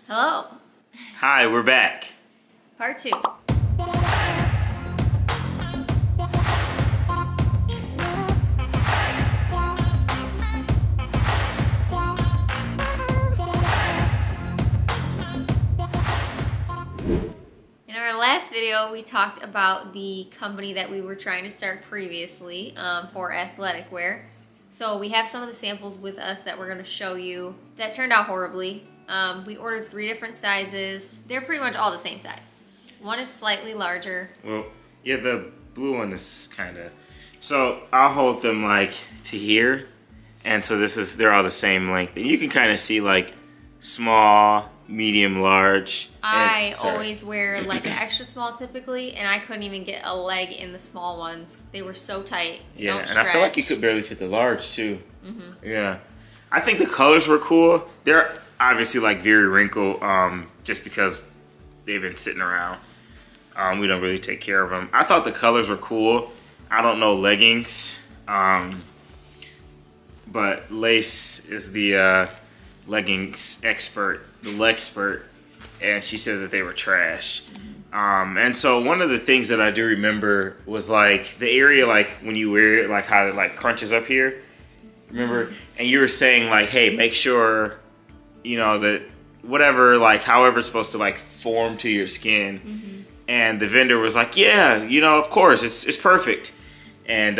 Hello. Hi, we're back. Part 2. In our last video, we talked about the company that we were trying to start previously for athletic wear. So we have some of the samples with us that we're going to show you that turned out horribly. We ordered 3 different sizes. They're pretty much all the same size. One is slightly larger. Well, yeah, the blue one is kind of... So I'll hold them like to here. And so they're all the same length. And you can kind of see like small, medium, large. I always wear like an extra small typically, and I couldn't even get a leg in the small ones. They were so tight. Yeah, and stretch. I feel like you could barely fit the large too. Yeah. I think the colors were cool. They're obviously like very wrinkled just because they've been sitting around. We don't really take care of them. I thought the colors were cool. I don't know leggings, but Lace is the leggings expert, the legspert, and she said that they were trash. And so one of the things that I do remember was like the area, like when you wear it, like how it like crunches up here. Remember? And you were saying like, hey, make sure, you know, that whatever, like however it's supposed to like form to your skin. And the vendor was like, yeah, you know, of course, it's perfect. And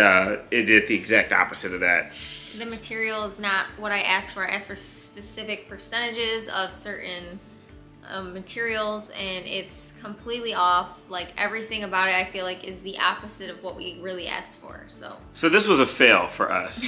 it did the exact opposite of that. The material is not what I asked for. I asked for specific percentages of certain materials, and it's completely off. Like everything about it, I feel like is the opposite of what we really asked for. So this was a fail for us.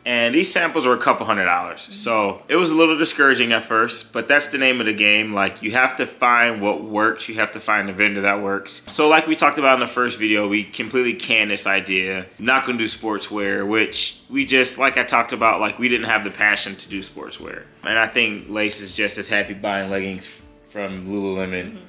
And these samples were a couple $100s. So it was a little discouraging at first, but that's the name of the game. Like you have to find what works. You have to find a vendor that works. So like we talked about in the first video, we completely canned this idea. Not gonna do sportswear, which we just, like I talked about, like we didn't have the passion to do sportswear. And I think Lace is just as happy buying leggings from Lululemon.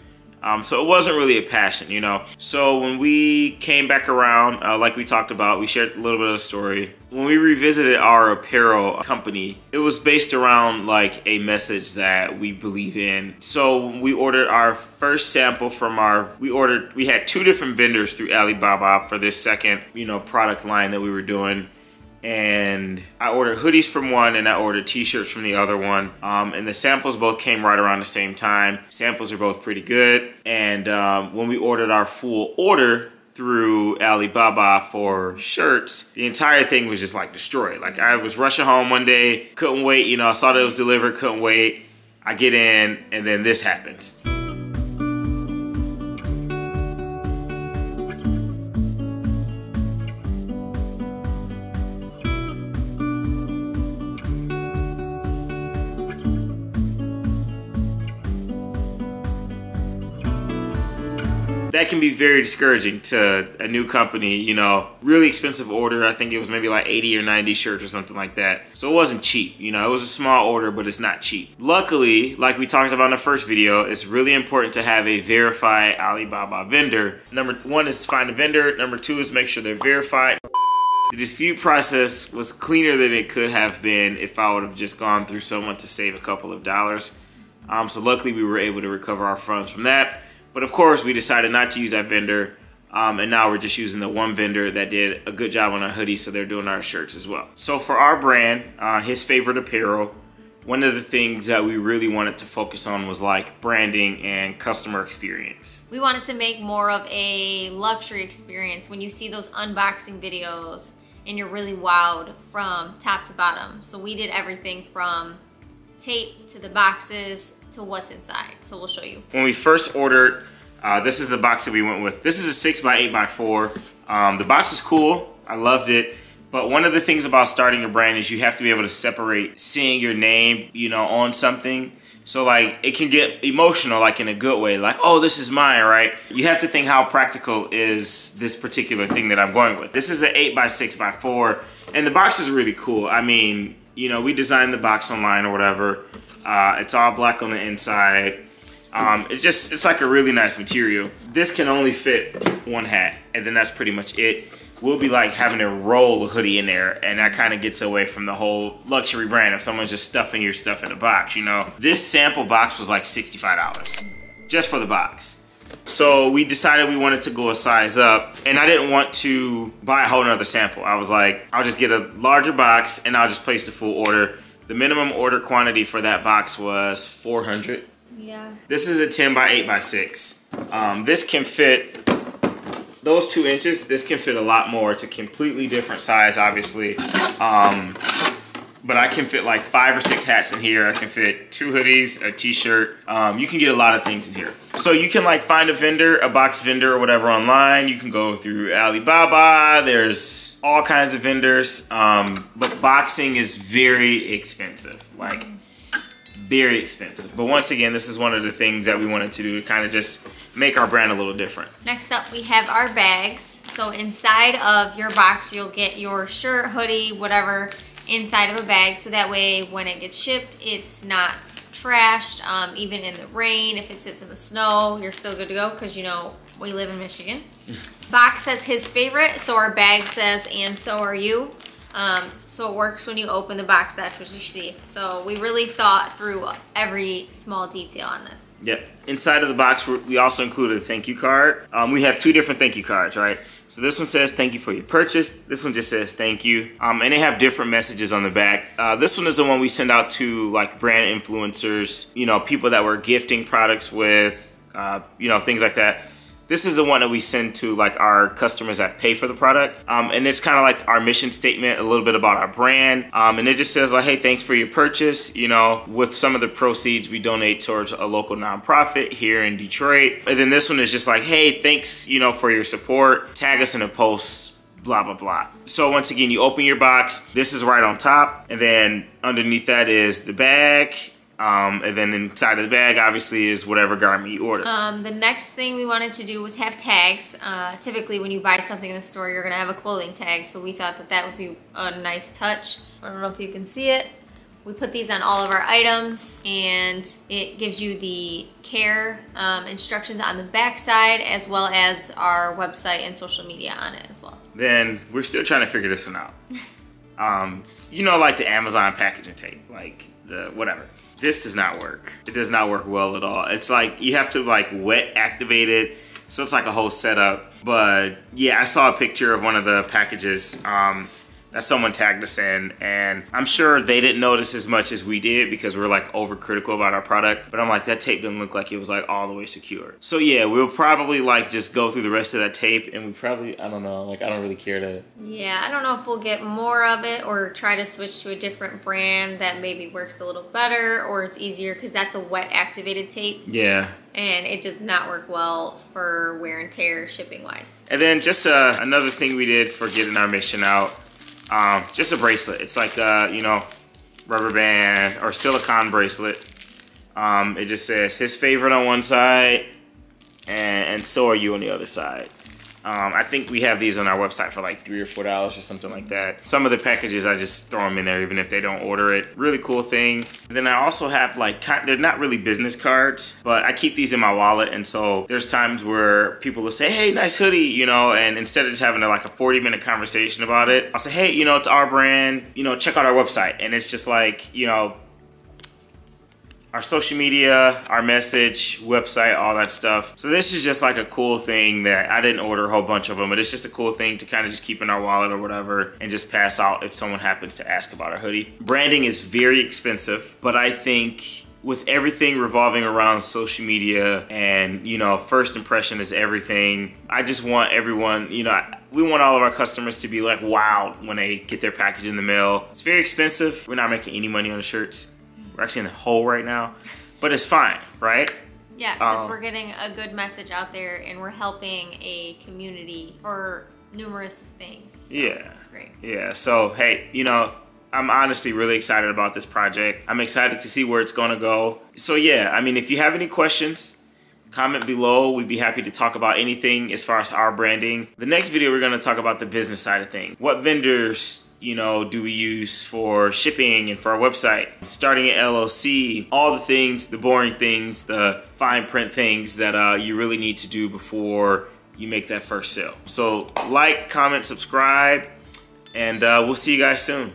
So it wasn't really a passion, you know. So when we came back around, like we talked about, we shared a little bit of the story. When we revisited our apparel company, it was based around like a message that we believe in. So we ordered our first sample from we had 2 different vendors through Alibaba for this second, you know, product line that we were doing. And I ordered hoodies from one and I ordered t-shirts from the other one. And the samples both came right around the same time. Samples are both pretty good. And when we ordered our full order through Alibaba for shirts, the entire thing was just like destroyed. Like I was rushing home one day, couldn't wait, you know, I saw that it was delivered, couldn't wait. I get in and then this happens. That can be very discouraging to a new company, you know, really expensive order. I think it was maybe like 80 or 90 shirts or something like that. So it wasn't cheap, you know, it was a small order, but it's not cheap. Luckily, like we talked about in the first video, it's really important to have a verified Alibaba vendor. Number 1 is find a vendor. Number 2 is make sure they're verified. The dispute process was cleaner than it could have been if I would have just gone through someone to save a couple of dollars. So luckily we were able to recover our funds from that. But of course, we decided not to use that vendor, and now we're just using the one vendor that did a good job on our hoodies, so they're doing our shirts as well. So for our brand, His Favorite Apparel, one of the things that we really wanted to focus on was like branding and customer experience. we wanted to make more of a luxury experience when you see those unboxing videos and you're really wowed from top to bottom. So we did everything from tape to the boxes to what's inside. So we'll show you. When we first ordered, this is the box that we went with. This is a 6x8x4. The box is cool, I loved it. But one of the things about starting a brand is you have to be able to separate seeing your name, you know, on something. So like it can get emotional, like in a good way, like, oh, this is mine, right? You have to think how practical is this particular thing that I'm going with. This is an 8x6x4, and the box is really cool. I mean, you know, we designed the box online or whatever. It's all black on the inside. It's like a really nice material. This can only fit 1 hat, and then that's pretty much it. we'll be like having to roll a hoodie in there, and that kind of gets away from the whole luxury brand if someone's just stuffing your stuff in a box, you know. This sample box was like $65 just for the box. So we decided we wanted to go a size up, and I didn't want to buy a whole nother sample. I was like, I'll just get a larger box and I'll just place the full order. The minimum order quantity for that box was 400. Yeah. This is a 10 by 8 by 6. This can fit those 2 inches. This can fit a lot more. It's a completely different size, obviously. But I can fit like 5 or 6 hats in here. I can fit 2 hoodies, a t-shirt. You can get a lot of things in here. So you can like find a vendor, a box vendor or whatever online. You can go through Alibaba. There's all kinds of vendors. But boxing is very expensive, like very expensive. But once again, this is one of the things that we wanted to do to kind of just make our brand a little different. Next up, we have our bags. So inside of your box, you'll get your shirt, hoodie, whatever, inside of a bag, so that way when it gets shipped, it's not trashed. Even in the rain, if it sits in the snow, you're still good to go, because you know we live in Michigan. Box says his favorite, so our bag says and so are you. So it works when you open the box, that's what you see. So we really thought through every small detail on this. Yep. Inside of the box, we also included a thank you card. We have 2 different thank you cards, right? So this one says thank you for your purchase. This one just says thank you. And they have different messages on the back. This one is the one we send out to like brand influencers, you know, people that we're gifting products with, you know, things like that. This is the one that we send to like our customers that pay for the product. And it's kind of like our mission statement, a little bit about our brand. And it just says like, hey, thanks for your purchase. You know, with some of the proceeds, we donate towards a local nonprofit here in Detroit. And then this one is just like, hey, thanks, you know, for your support. Tag us in a post, blah, blah, blah. So once again, you open your box. This is right on top. And then underneath that is the bag. And then inside of the bag, obviously, is whatever garment you order. The next thing we wanted to do was have tags. Typically, when you buy something in the store, you're going to have a clothing tag. So we thought that that would be a nice touch. I don't know if you can see it. We put these on all of our items, and it gives you the care instructions on the back side, as well as our website and social media on it as well. Then we're still trying to figure this one out. You know, like the Amazon packaging tape, like the whatever. This does not work. It does not work well at all. It's like you have to like wet activate it. So it's like a whole setup. But yeah, I saw a picture of one of the packages that someone tagged us in, and I'm sure they didn't notice as much as we did because we're like overcritical about our product. But I'm like, that tape didn't look like it was like all the way secure. So yeah, we'll probably like just go through the rest of that tape, and we probably, I don't know, like I don't really care to. Yeah, I don't know if we'll get more of it or try to switch to a different brand that maybe works a little better or is easier, because that's a wet activated tape. Yeah. And it does not work well for wear and tear shipping wise. And then just another thing we did for getting our mission out, just a bracelet. It's like you know, rubber band or silicone bracelet. It just says his favorite on one side and so are you on the other side. I think we have these on our website for like $3 or $4 or something like that. Some of the packages, I just throw them in there even if they don't order it. Really cool thing. And then I also have like, they're not really business cards, but I keep these in my wallet. And so there's times where people will say, hey, nice hoodie, you know, and instead of just having like a 40-minute conversation about it, I'll say, hey, you know, it's our brand, you know, check out our website. And it's just like, you know, our social media, our message, website, all that stuff. So this is just like a cool thing that I didn't order a whole bunch of them, but it's just a cool thing to kind of just keep in our wallet or whatever and just pass out if someone happens to ask about our hoodie. Branding is very expensive, but I think with everything revolving around social media and, you know, first impression is everything. I just want everyone, you know, we want all of our customers to be like, wow, when they get their package in the mail. It's very expensive. We're not making any money on the shirts. We're actually in the hole right now, but it's fine, right? Yeah, because we're getting a good message out there and we're helping a community for numerous things. So yeah. It's great. Yeah, so hey, you know, I'm honestly really excited about this project. I'm excited to see where it's gonna go. So yeah, I mean, if you have any questions, comment below. We'd be happy to talk about anything as far as our branding. The next video, we're gonna talk about the business side of things. What vendors, you know, do we use for shipping and for our website? Starting an LLC, all the things, the boring things, the fine print things that you really need to do before you make that first sale. So like, comment, subscribe, and we'll see you guys soon.